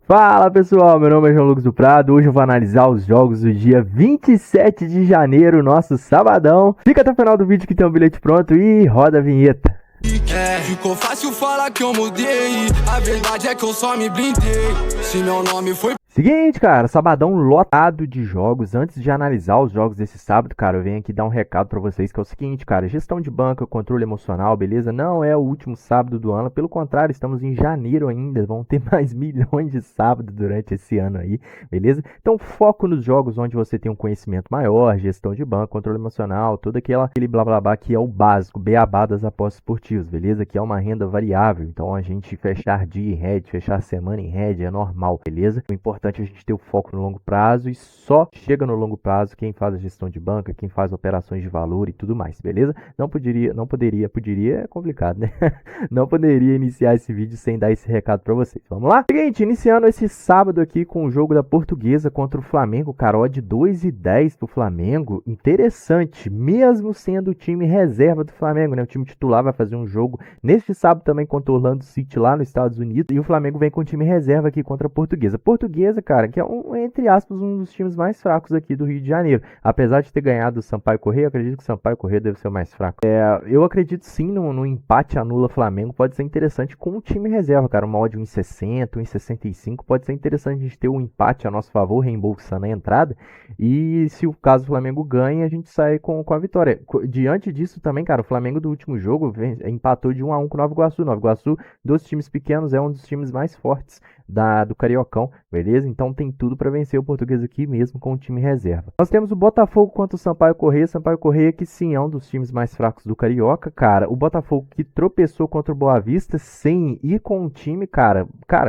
Fala pessoal, meu nome é João Lucas do Prado. Hoje eu vou analisar os jogos do dia 27 de janeiro, nosso sabadão. Fica até o final do vídeo que tem um bilhete pronto e roda a vinheta. Ficou fácil falar que eu mudei. A verdade é que eu só me blindei. Se meu nome foi... Seguinte, cara, sabadão lotado de jogos. Antes de analisar os jogos desse sábado, cara, eu venho aqui dar um recado pra vocês que é o seguinte, cara, gestão de banca, controle emocional, beleza? Não é o último sábado do ano, pelo contrário, estamos em janeiro ainda, vão ter mais milhões de sábados durante esse ano aí, beleza? Então foco nos jogos onde você tem um conhecimento maior, gestão de banca, controle emocional, todo aquele blá blá blá que é o básico, beabá das apostas esportivas, beleza? Que é uma renda variável, então a gente fechar dia em head, fechar semana em head é normal, beleza? O importante a gente ter o foco no longo prazo e só chega no longo prazo quem faz a gestão de banca, quem faz operações de valor e tudo mais, beleza? Poderia é complicado, né? Não poderia iniciar esse vídeo sem dar esse recado pra vocês. Vamos lá? Seguinte, iniciando esse sábado aqui com o jogo da Portuguesa contra o Flamengo, cara, odd 2,10 pro Flamengo, interessante, mesmo sendo o time reserva do Flamengo, né? O time titular vai fazer um jogo neste sábado também contra o Orlando City lá nos Estados Unidos e o Flamengo vem com o time reserva aqui contra a Portuguesa. Portuguesa, cara, que é entre aspas, um dos times mais fracos aqui do Rio de Janeiro. Apesar de ter ganhado o Sampaio Corrêa, eu acredito que o Sampaio Corrêa deve ser o mais fraco. Eu acredito sim no empate anula Flamengo, pode ser interessante com o time reserva, cara. Uma odd 1,60, 1,65, pode ser interessante a gente ter um empate a nosso favor, reembolsando a entrada. E se o caso o Flamengo ganha, a gente sai com a vitória. Diante disso também, cara, o Flamengo do último jogo empatou de 1-1 com o Nova Iguaçu. Nova Iguaçu, dos times pequenos, é um dos times mais fortes do Cariocão, beleza? Então tem tudo para vencer o Português aqui mesmo com o time reserva. Nós temos o Botafogo contra o Sampaio Corrêa que sim é um dos times mais fracos do Carioca, cara. O Botafogo que tropeçou contra o Boa Vista sem ir com um time, cara,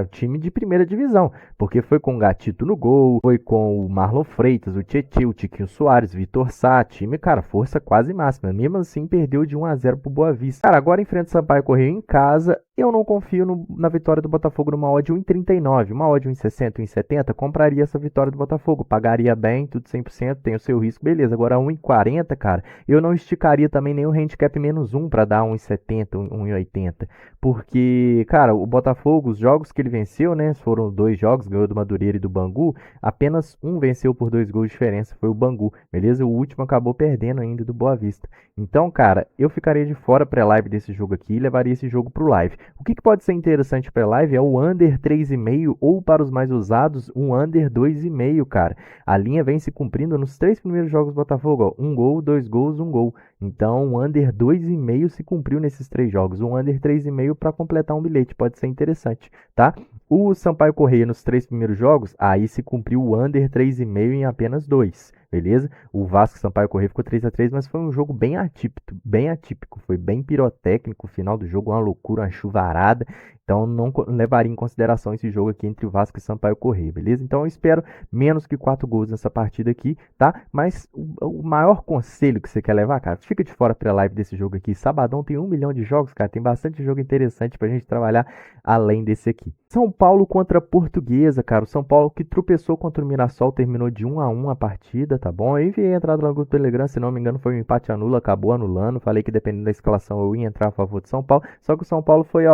time de primeira divisão, porque foi com o Gatito no gol, foi com o Marlon Freitas, o Tietê, o Tiquinho Soares, Vitor Sá, time, cara, força quase máxima. Mesmo assim perdeu de 1-0 pro Boa Vista. Cara, agora enfrenta o Sampaio Corrêa em casa. Eu não confio na vitória do Botafogo numa odd 1,39, uma odd 1,60, 1,70, compraria essa vitória do Botafogo, pagaria bem, tudo 100%, tem o seu risco, beleza. Agora 1,40, cara, eu não esticaria também nem o handicap menos 1 para dar 1,70, 1,80, porque, cara, o Botafogo, os jogos que ele venceu, né, foram 2 jogos, ganhou do Madureira e do Bangu, apenas um venceu por 2 gols de diferença, foi o Bangu, beleza? O último acabou perdendo ainda do Boa Vista. Então, cara, eu ficaria de fora pré-live desse jogo aqui e levaria esse jogo pro live. O que pode ser interessante para live é o under 3,5 ou para os mais usados, um under 2,5, cara. A linha vem se cumprindo nos 3 primeiros jogos do Botafogo, ó, 1 gol, 2 gols, 1 gol. Então, o under 2,5 se cumpriu nesses 3 jogos. Um under 3,5 para completar um bilhete, pode ser interessante, tá? O Sampaio Corrêa nos 3 primeiros jogos, aí se cumpriu o under 3,5 em apenas 2, beleza? O Vasco e Sampaio Corrêa ficou 3-3, mas foi um jogo bem atípico, foi bem pirotécnico, o final do jogo uma loucura, uma chuvarada. Então não levaria em consideração esse jogo aqui entre o Vasco e Sampaio Corrêa, beleza? Então eu espero menos que 4 gols nessa partida aqui, tá? Mas o maior conselho que você quer levar, cara, fica de fora pré-live desse jogo aqui. Sabadão tem 1 milhão de jogos, cara, tem bastante jogo interessante pra gente trabalhar além desse aqui. São Paulo contra a Portuguesa, cara. O São Paulo que tropeçou contra o Mirassol, terminou de 1-1 a partida, tá bom? Eu enviei a entrada no grupo do Telegram, se não me engano foi um empate anula, acabou anulando. Falei que dependendo da escalação eu ia entrar a favor de São Paulo, só que o São Paulo foi,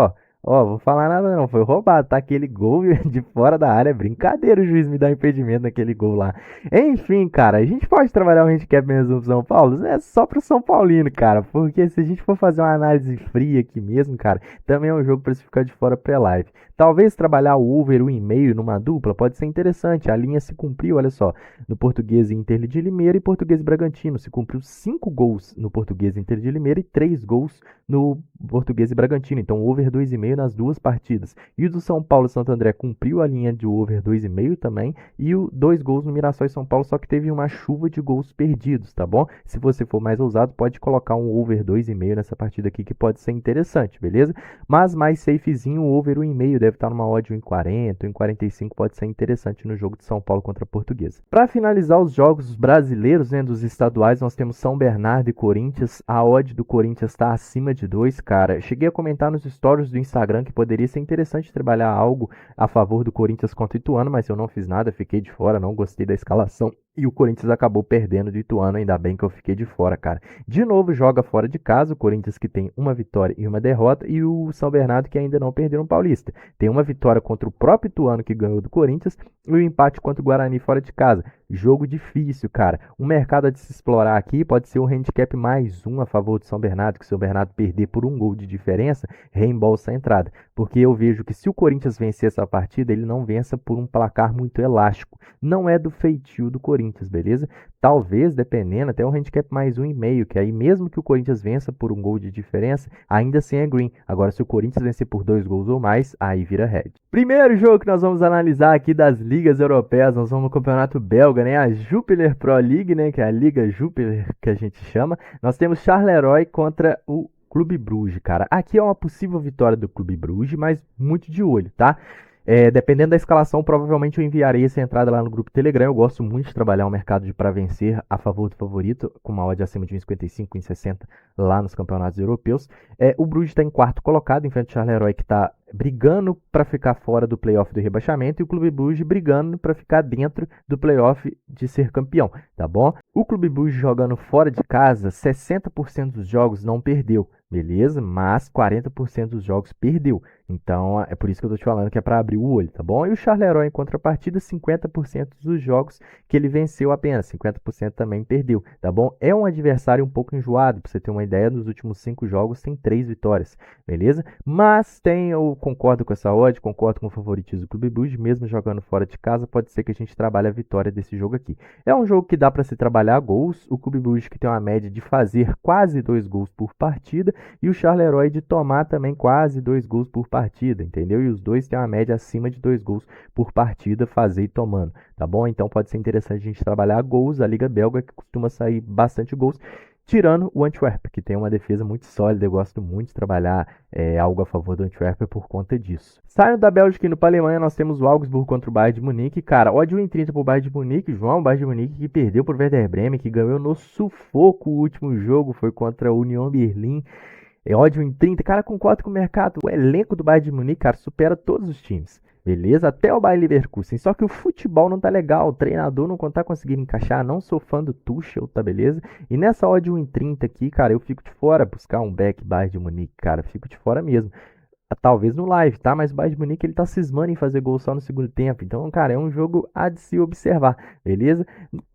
vou falar nada não, foi roubado, tá? Aquele gol de fora da área, brincadeira, o juiz me dá impedimento naquele gol lá. Enfim, cara, a gente pode trabalhar o handicap menos pro São Paulo? É só pro São Paulino, cara, porque se a gente for fazer uma análise fria aqui mesmo, cara, também é um jogo pra se ficar de fora pré-live. Talvez trabalhar o over 1,5 numa dupla pode ser interessante, a linha se cumpriu, olha só, no Português Inter de Limeira e Português Bragantino, se cumpriu 5 gols no Português Inter de Limeira e 3 gols no Português e Bragantino, então over 2,5 nas duas partidas. E o do São Paulo e Santo André cumpriu a linha de over 2,5 também, e o 2 gols no Mirassol e São Paulo, só que teve uma chuva de gols perdidos, tá bom? Se você for mais ousado, pode colocar um over 2,5 nessa partida aqui, que pode ser interessante, beleza? Mas mais safezinho, o over 1,5 deve estar numa odd 1,40, 1,45, pode ser interessante no jogo de São Paulo contra a Portuguesa. Para finalizar os jogos brasileiros, né, dos estaduais, nós temos São Bernardo e Corinthians. A odd do Corinthians está acima de 2, cara. Cheguei a comentar nos stories do Instagram que poderia ser interessante trabalhar algo a favor do Corinthians contra o Ituano, mas eu não fiz nada, fiquei de fora, não gostei da escalação E o Corinthians acabou perdendo do Ituano, ainda bem que eu fiquei de fora, cara. De novo, joga fora de casa, o Corinthians que tem uma vitória e uma derrota, e o São Bernardo que ainda não perdeu no Paulista. Tem uma vitória contra o próprio Ituano que ganhou do Corinthians e o empate contra o Guarani fora de casa. Jogo difícil, cara. Um mercado a de se explorar aqui pode ser o handicap mais um a favor do São Bernardo, que se o São Bernardo perder por um gol de diferença, reembolsa a entrada. Porque eu vejo que se o Corinthians vencer essa partida, ele não vença por um placar muito elástico. Não é do feitio do Corinthians, beleza? Talvez, dependendo, até um handicap mais 1,5, que aí mesmo que o Corinthians vença por um gol de diferença, ainda assim é green. Agora, se o Corinthians vencer por 2 gols ou mais, aí vira red. Primeiro jogo que nós vamos analisar aqui das ligas europeias, nós vamos no campeonato belga, né? A Jupiler Pro League, né? Que é a Liga Jupiler que a gente chama. Nós temos Charleroi contra o Clube Bruges, cara. Aqui é uma possível vitória do Clube Bruges, mas muito de olho, tá? Dependendo da escalação, provavelmente eu enviarei essa entrada lá no grupo Telegram. Eu gosto muito de trabalhar o mercado de para vencer a favor do favorito, com uma odd acima de 1,55, 1,60 lá nos campeonatos europeus. O Bruges está em quarto colocado, em frente ao Charleroi, que está brigando para ficar fora do playoff do rebaixamento, e o Clube Bruges brigando para ficar dentro do playoff de ser campeão, tá bom? O Clube Bruges jogando fora de casa, 60% dos jogos não perdeu, beleza? Mas 40% dos jogos perdeu. Então é por isso que eu tô te falando que é para abrir o olho, tá bom? E o Charleroi, em contrapartida, 50% dos jogos que ele venceu apenas, 50% também perdeu, tá bom? É um adversário um pouco enjoado, pra você ter uma ideia, nos últimos 5 jogos tem 3 vitórias, beleza? Mas eu concordo com essa odd, concordo com o favoritismo do Clube Bruges, mesmo jogando fora de casa, pode ser que a gente trabalhe a vitória desse jogo aqui. É um jogo que dá para se trabalhar gols, o Clube Bruges que tem uma média de fazer quase 2 gols por partida, e o Charleroi de tomar também quase 2 gols por partida, entendeu? E os dois têm uma média acima de 2 gols por partida, fazer e tomando, tá bom? Então pode ser interessante a gente trabalhar gols, a Liga Belga que costuma sair bastante gols, tirando o Antwerp, que tem uma defesa muito sólida. Eu gosto muito de trabalhar algo a favor do Antwerp por conta disso. Saindo da Bélgica e indo para a Alemanha, nós temos o Augsburg contra o Bayern de Munique. Cara, odd 1,30 para o Bayern de Munique. João, o Bayern de Munique que perdeu para o Werder Bremen, que ganhou no sufoco o último jogo, foi contra o Union Berlin. Odd 1,30. Cara, concordo com o mercado. O elenco do Bayern de Munique, cara, supera todos os times. Beleza? Até o Bayer Leverkusen. Só que o futebol não tá legal. O treinador não tá conseguindo encaixar. Não sou fã do Tuchel, tá beleza? E nessa odd 1,30 aqui, cara, eu fico de fora. Buscar um back Bayern de Munique, cara. Fico de fora mesmo. Talvez no live, tá? Mas o Bayern de Munique ele tá cismando em fazer gol só no segundo tempo. Então, cara, é um jogo a de se observar, beleza?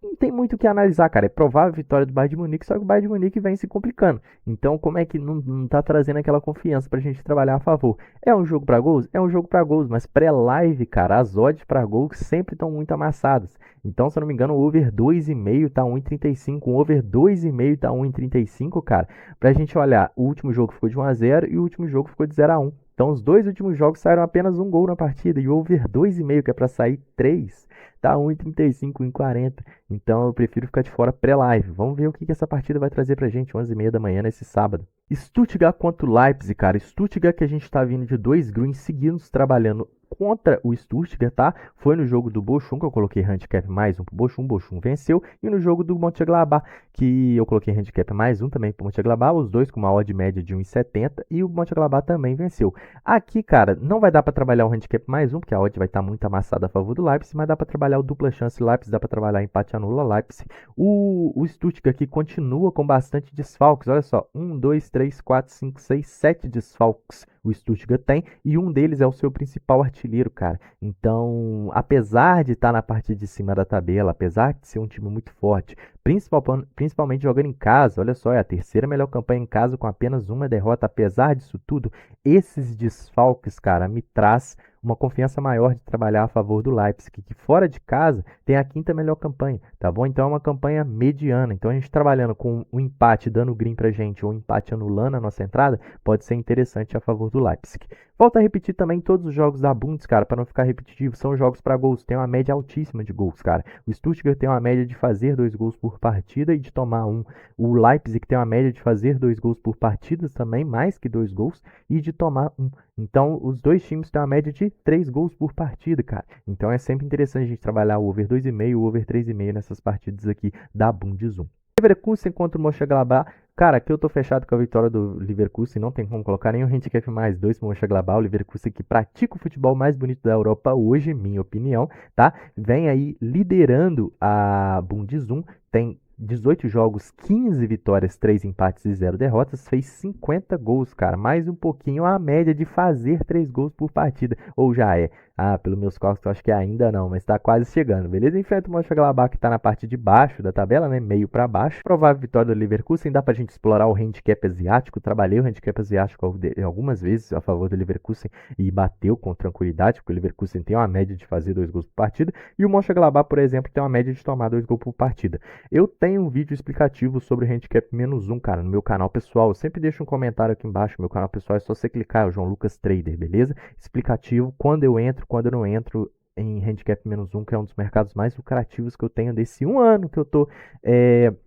Não tem muito o que analisar, cara. É provável a vitória do Bayern de Munique, só que o Bayern de Munique vem se complicando. Então, como é que não tá trazendo aquela confiança pra gente trabalhar a favor? É um jogo pra gols? É um jogo pra gols, mas pré-live, cara, as odds pra gols sempre estão muito amassadas. Então, se eu não me engano, o over 2,5 tá 1,35, o over 2,5 tá 1,35, cara. Pra gente olhar, o último jogo ficou de 1-0 e o último jogo ficou de 0-1. Então, os dois últimos jogos saíram apenas um gol na partida. E o over 2,5, que é para sair 3, tá 1,35, 1,40. Então, eu prefiro ficar de fora pré-live. Vamos ver o que essa partida vai trazer pra gente, 11h30 da manhã, nesse sábado. Stuttgart contra o Leipzig, cara. Stuttgart que a gente tá vindo de 2 greens seguidos trabalhando contra o Stuttgart, tá? Foi no jogo do Bochum que eu coloquei handicap mais 1 pro Bochum, Bochum venceu, e no jogo do Mönchengladbach que eu coloquei handicap mais 1 também pro Mönchengladbach, os dois com uma odd média de 1,70 e o Mönchengladbach também venceu. Aqui, cara, não vai dar para trabalhar o handicap mais 1, porque a odd vai estar muito amassada a favor do Leipzig, mas dá para trabalhar o dupla chance Leipzig, dá para trabalhar empate anula Leipzig. O Stuttgart aqui continua com bastante desfalques, olha só, 1, 2, 3, 4, 5, 6, 7 desfalques o Stuttgart tem, e um deles é o seu principal artilheiro, cara. Então, apesar de estar na parte de cima da tabela, apesar de ser um time muito forte, principalmente jogando em casa, olha só, é a terceira melhor campanha em casa com apenas uma derrota, apesar disso tudo, esses desfalques, cara, me traz uma confiança maior de trabalhar a favor do Leipzig, que fora de casa tem a quinta melhor campanha, tá bom? Então é uma campanha mediana. Então a gente trabalhando com um empate dando green pra gente ou um empate anulando a nossa entrada, pode ser interessante a favor do Leipzig. Volto a repetir também todos os jogos da Bundes, cara, para não ficar repetitivo, são jogos para gols, tem uma média altíssima de gols, cara. O Stuttgart tem uma média de fazer 2 gols por partida e de tomar 1. O Leipzig tem uma média de fazer 2 gols por partida também, mais que 2 gols, e de tomar 1. Então, os dois times têm uma média de 3 gols por partida, cara. Então, é sempre interessante a gente trabalhar o over 2,5 e o over 3,5 nessas partidas aqui da Bundes 1. Leverkusen contra o Mönchengladbach. Cara, aqui eu tô fechado com a vitória do Leverkusen, não tem como colocar nenhum handicap mais 2 pro Mönchengladbach. O Leverkusen que pratica o futebol mais bonito da Europa hoje, minha opinião, tá? Vem aí liderando a Bundesliga, tem 18 jogos, 15 vitórias, 3 empates e 0 derrotas, fez 50 gols, cara, mais um pouquinho a média de fazer 3 gols por partida, ou já é? Ah, pelos meus cálculos, eu acho que ainda não, mas tá quase chegando, beleza? Enfrenta o Mönchengladbach que tá na parte de baixo da tabela, né, meio para baixo. Provável vitória do Leverkusen, dá pra gente explorar o handicap asiático, trabalhei o handicap asiático algumas vezes a favor do Leverkusen e bateu com tranquilidade, porque o Leverkusen tem uma média de fazer 2 gols por partida, e o Mönchengladbach, por exemplo, tem uma média de tomar 2 gols por partida. Eu tenho um vídeo explicativo sobre o handicap -1, cara, no meu canal pessoal. Eu sempre deixo um comentário aqui embaixo. Meu canal pessoal é só você clicar, é o João Lucas Trader, beleza? Explicativo, quando eu entro, quando eu não entro em handicap -1, que é um dos mercados mais lucrativos que eu tenho desse um ano que eu tô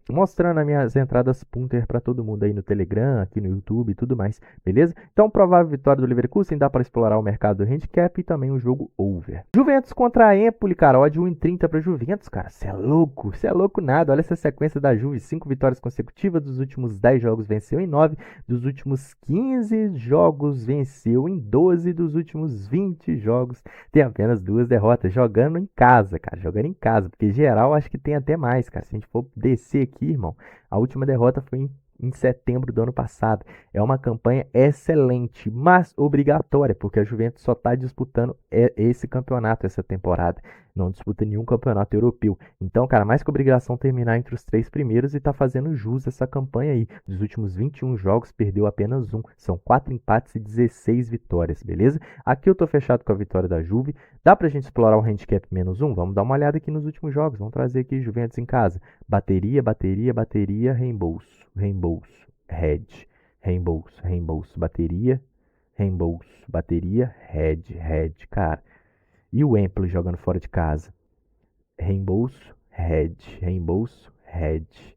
mostrando as minhas entradas punter para todo mundo aí no Telegram, aqui no YouTube e tudo mais, beleza? Então, provável vitória do Leverkusen, dá para explorar o mercado do handicap e também o jogo over. Juventus contra a Empoli, cara, odd 1,30 para Juventus, cara, cê é louco nada, olha essa sequência da Juve, 5 vitórias consecutivas, dos últimos 10 jogos venceu em 9, dos últimos 15 jogos venceu em 12, dos últimos 20 jogos tem apenas 2 derrotas, jogando em casa, cara, jogando em casa, porque geral acho que tem até mais, cara, se a gente for descer aqui, irmão, a última derrota foi em setembro do ano passado. É uma campanha excelente, mas obrigatória, porque a Juventus só está disputando esse campeonato essa temporada. Não disputa nenhum campeonato europeu. Então, cara, mais que obrigação terminar entre os 3 primeiros e tá fazendo jus essa campanha aí. Dos últimos 21 jogos, perdeu apenas 1. São 4 empates e 16 vitórias, beleza? Aqui eu tô fechado com a vitória da Juve. Dá pra gente explorar o handicap -1? Vamos dar uma olhada aqui nos últimos jogos. Vamos trazer aqui Juventus em casa. Bateria, reembolso, head, reembolso, bateria, head, cara. E o Empoli jogando fora de casa. Reembolso, head. Head.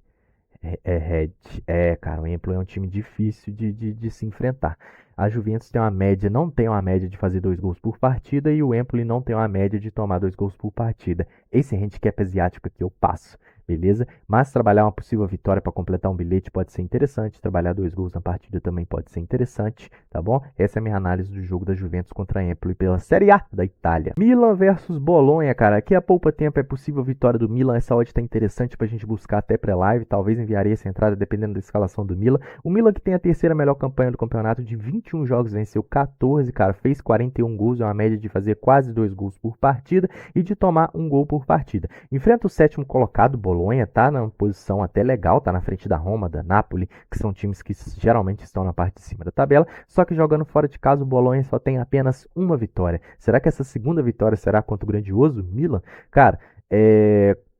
Cara, o Empoli é um time difícil de se enfrentar. A Juventus tem uma média, não tem uma média de fazer 2 gols por partida e o Empoli não tem uma média de tomar 2 gols por partida. Esse handicap asiático aqui eu passo, beleza? Mas trabalhar uma possível vitória para completar um bilhete pode ser interessante. Trabalhar 2 gols na partida também pode ser interessante, tá bom? Essa é a minha análise do jogo da Juventus contra a Empoli pela Série A da Itália. Milan versus Bolonha, cara. Aqui a poupa tempo é possível vitória do Milan. Essa odd tá interessante pra gente buscar até pré-live. Talvez enviaria essa entrada dependendo da escalação do Milan. O Milan que tem a terceira melhor campanha do campeonato, de 21 jogos venceu 14, cara. Fez 41 gols, é uma média de fazer quase 2 gols por partida e de tomar 1 gol por partida. Enfrenta o 7º colocado, Bolonha, tá numa posição até legal, tá na frente da Roma, da Napoli, que são times que geralmente estão na parte de cima da tabela, só que jogando fora de casa o Bolonha só tem apenas uma vitória. Será que essa segunda vitória será contra o grandioso Milan? Cara,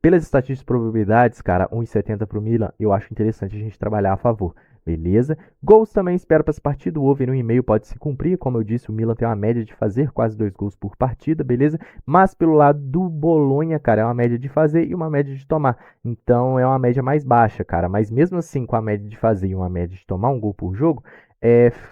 pelas estatísticas e probabilidades, cara, 1,70 pro Milan, eu acho interessante a gente trabalhar a favor. Beleza? Gols também espero para essa partida. O over 1,5 pode se cumprir. Como eu disse, o Milan tem uma média de fazer quase 2 gols por partida, beleza? Mas pelo lado do Bolonha, cara, é uma média de fazer e uma média de tomar. Então é uma média mais baixa, cara. Mas mesmo assim, com a média de fazer e uma média de tomar 1 gol por jogo,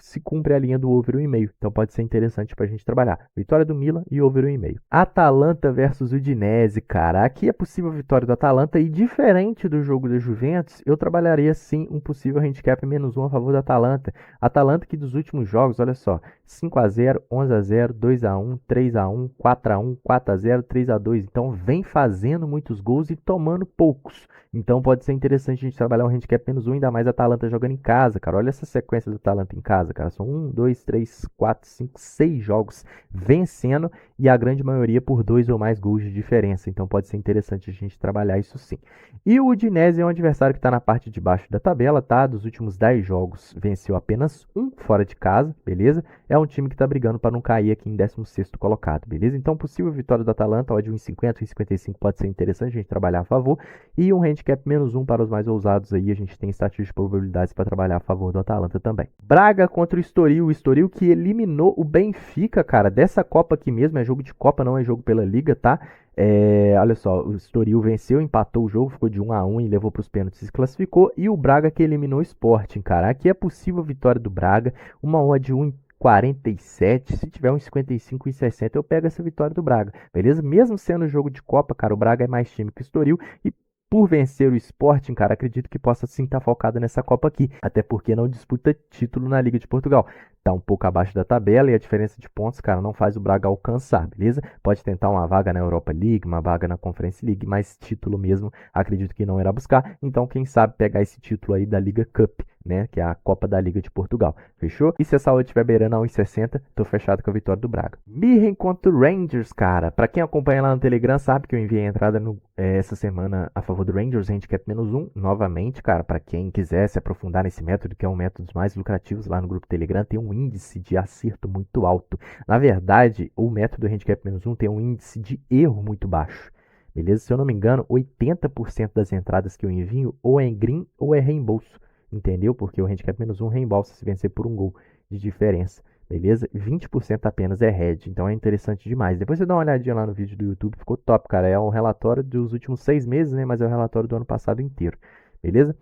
se cumpre a linha do over 1,5. Então pode ser interessante para a gente trabalhar. Vitória do Milan e over 1,5. Atalanta versus Udinese, cara. Aqui é possível a vitória do Atalanta e diferente do jogo da Juventus, eu trabalharia sim um possível handicap -1 a favor do Atalanta. Atalanta que dos últimos jogos, olha só, 5-0, 11-0, 2-1, 3-1, 4-1, 4-0, 3-2. Então vem fazendo muitos gols e tomando poucos. Então pode ser interessante a gente trabalhar um handicap -1, ainda mais a Atalanta jogando em casa, cara. Olha essa sequência do Atalanta em casa, cara. São 1, 2, 3, 4, 5, 6 jogos vencendo e a grande maioria por 2 ou mais gols de diferença. Então pode ser interessante a gente trabalhar isso sim. E o Udinese é um adversário que está na parte de baixo da tabela, tá? Dos últimos 10 jogos venceu apenas 1 fora de casa, beleza? É um time que está brigando para não cair aqui em 16º colocado, beleza? Então possível vitória do Atalanta, odd 1,50, 1,55 pode ser interessante a gente trabalhar a favor. E um handicap -1 para os mais ousados aí, a gente tem estatísticas de probabilidades para trabalhar a favor do Atalanta também. Braga contra o Estoril que eliminou o Benfica, cara, dessa Copa aqui mesmo, é jogo de Copa, não é jogo pela Liga, tá? Olha só, o Estoril venceu, empatou o jogo, ficou de 1-1 e levou para os pênaltis e se classificou. E o Braga que eliminou o Sporting, cara. Aqui é possível vitória do Braga, uma odd 1,47, se tiver 1,55 e 60 eu pego essa vitória do Braga, beleza? Mesmo sendo jogo de Copa, cara, o Braga é mais time que o Estoril e por vencer o Sporting, cara, acredito que possa sim estar focada nessa Copa aqui, até porque não disputa título na Liga de Portugal. Tá um pouco abaixo da tabela e a diferença de pontos, cara, não faz o Braga alcançar, beleza? Pode tentar uma vaga na Europa League, uma vaga na Conference League, mas título mesmo, acredito que não irá buscar. Então, quem sabe pegar esse título aí da Liga Cup, né, que é a Copa da Liga de Portugal, fechou? E se a saúde estiver beirando a 1,60, tô fechado com a vitória do Braga. Mirren contra o Rangers, cara. Pra quem acompanha lá no Telegram, sabe que eu enviei a entrada essa semana a favor do Rangers, handicap -1, novamente, cara, pra quem quiser se aprofundar nesse método, que é um método dos mais lucrativos lá no grupo Telegram, tem um índice de acerto muito alto. Na verdade, o método handicap -1 tem um índice de erro muito baixo. Beleza? Se eu não me engano, 80% das entradas que eu envio ou é em green ou é reembolso. Entendeu? Porque o handicap -1 reembolsa se vencer por um gol de diferença. Beleza? 20% apenas é head. Então é interessante demais. Depois você dá uma olhadinha lá no vídeo do YouTube. Ficou top, cara. É um relatório dos últimos 6 meses, né? Mas é o relatório do ano passado inteiro. Beleza?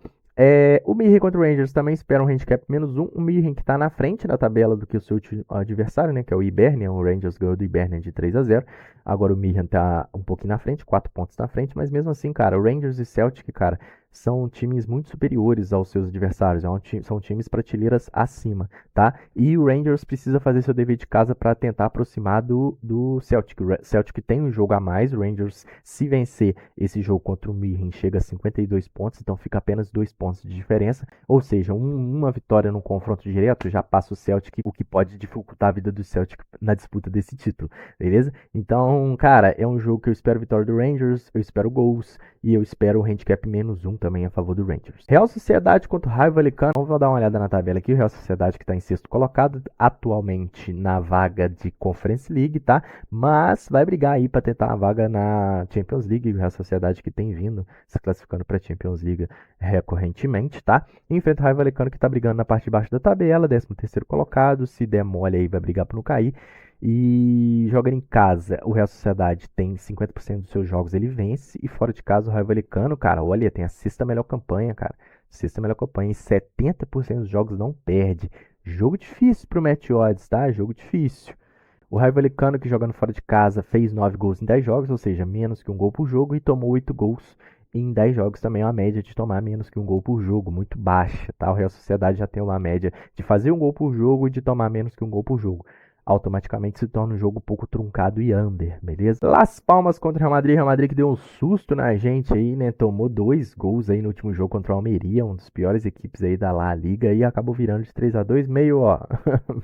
O Mirren contra o Rangers também espera um handicap -1. O Mirren que está na frente da tabela do que o seu adversário, né? Que é o Hibernian. O Rangers ganhou do Hibernian de 3-0. Agora o Mirren está um pouquinho na frente, 4 pontos na frente. Mas mesmo assim, cara, o Rangers e Celtic, cara, são times muito superiores aos seus adversários. São times prateleiras acima, tá? E o Rangers precisa fazer seu dever de casa para tentar aproximar do Celtic. O Celtic tem um jogo a mais. O Rangers, se vencer esse jogo contra o Mirren, chega a 52 pontos. Então fica apenas 2 pontos de diferença. Ou seja, uma vitória no confronto direto já passa o Celtic, o que pode dificultar a vida do Celtic na disputa desse título, beleza? Então, cara, é um jogo que eu espero vitória do Rangers, eu espero gols e eu espero o handicap -1 também a favor do Rangers. Real Sociedade contra o Raio Vallecano. Vamos dar uma olhada na tabela aqui. O Real Sociedade que está em sexto colocado, atualmente na vaga de Conference League, tá? Mas vai brigar aí para tentar a vaga na Champions League. O Real Sociedade que tem vindo se classificando para a Champions League recorrentemente, tá? E enfrenta o Raio Vallecano que está brigando na parte de baixo da tabela, 13º colocado. Se der mole aí vai brigar para não cair. E joga em casa, o Real Sociedade tem 50% dos seus jogos, ele vence. E fora de casa, o Raio Vallecano, cara, olha, tem a sexta melhor campanha, cara. Sexta melhor campanha e 70% dos jogos não perde. Jogo difícil pro Match Odds, tá? Jogo difícil. O Raio Vallecano, que jogando fora de casa, fez 9 gols em 10 jogos, ou seja, menos que um gol por jogo. E tomou 8 gols em 10 jogos, também é uma média de tomar menos que um gol por jogo, muito baixa, tá? O Real Sociedade já tem uma média de fazer um gol por jogo e de tomar menos que um gol por jogo. Automaticamente se torna um jogo um pouco truncado e under, beleza? Las Palmas contra o Real Madrid que deu um susto na gente aí, né? Tomou 2 gols aí no último jogo contra o Almeria, um dos piores equipes aí da La Liga, e acabou virando de 3-2, meio, ó,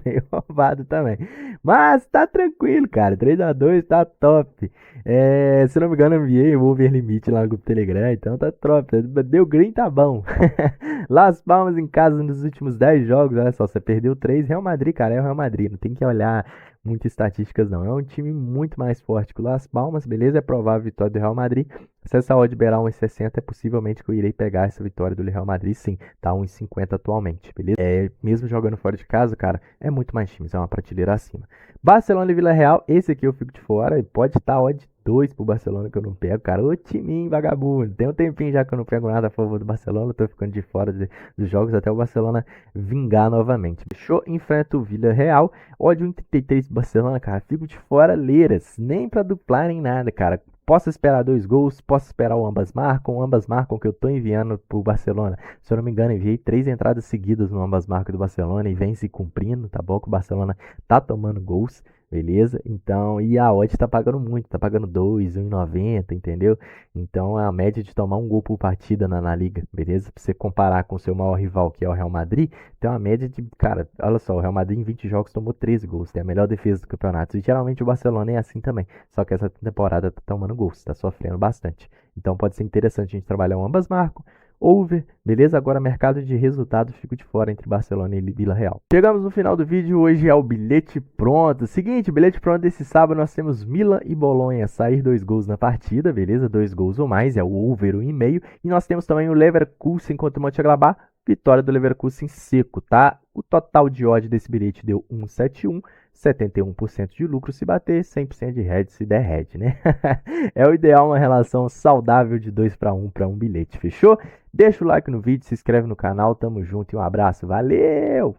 meio roubado também. Mas tá tranquilo, cara, 3-2 tá top. Se não me engano, eu enviei o over limite lá no grupo Telegram, então tá top. Deu green, tá bom. Las Palmas em casa nos últimos 10 jogos, olha só, você perdeu 3. Real Madrid, cara, é o Real Madrid, não tem que olhar muitas estatísticas não. É um time muito mais forte que o Las Palmas, beleza? É provável a vitória do Real Madrid. Se essa odd beirar 1,60, é possivelmente que eu irei pegar essa vitória do Real Madrid, sim. Tá 1,50 atualmente, beleza? Mesmo jogando fora de casa, cara, é muito mais times, é uma prateleira acima. Barcelona e Vila Real, esse aqui eu fico de fora e pode estar odd 2 pro Barcelona que eu não pego, cara. Ô timinho vagabundo. Tem um tempinho já que eu não pego nada a favor do Barcelona, tô ficando de fora dos jogos até o Barcelona vingar novamente. Fechou? Enfrenta o Vila Real. Odd 1,33 pro Barcelona, cara. Fico de fora, leiras. Nem pra duplar nem nada, cara. Posso esperar 2 gols, posso esperar o ambas marcam que eu tô enviando pro Barcelona. Se eu não me engano, enviei 3 entradas seguidas no ambas marcam do Barcelona e vem se cumprindo, tá bom? Que o Barcelona tá tomando gols, beleza? Então, e a odd tá pagando muito, tá pagando 2, 1,90, entendeu? Então, a média de tomar um gol por partida na liga, beleza? Pra você comparar com o seu maior rival, que é o Real Madrid, tem uma média de, cara, olha só, o Real Madrid em 20 jogos tomou 13 gols, tem a melhor defesa do campeonato. E geralmente o Barcelona é assim também, só que essa temporada tá tomando gols, tá sofrendo bastante. Então pode ser interessante a gente trabalhar um ambas marcam, over, beleza? Agora mercado de resultados, fico de fora entre Barcelona e Vila Real. Chegamos no final do vídeo, hoje é o bilhete pronto. Seguinte, bilhete pronto desse sábado nós temos Milan e Bolonha, sair 2 gols na partida, beleza? 2 gols ou mais, é o over 1,5. E nós temos também o Leverkusen contra o Mönchengladbach, vitória do Leverkusen seco, tá? O total de odd desse bilhete deu 1,71. 71% de lucro se bater, 100% de head se der head, né? É o ideal uma relação saudável de 2-1 para um bilhete, fechou? Deixa o like no vídeo, se inscreve no canal, tamo junto e um abraço, valeu!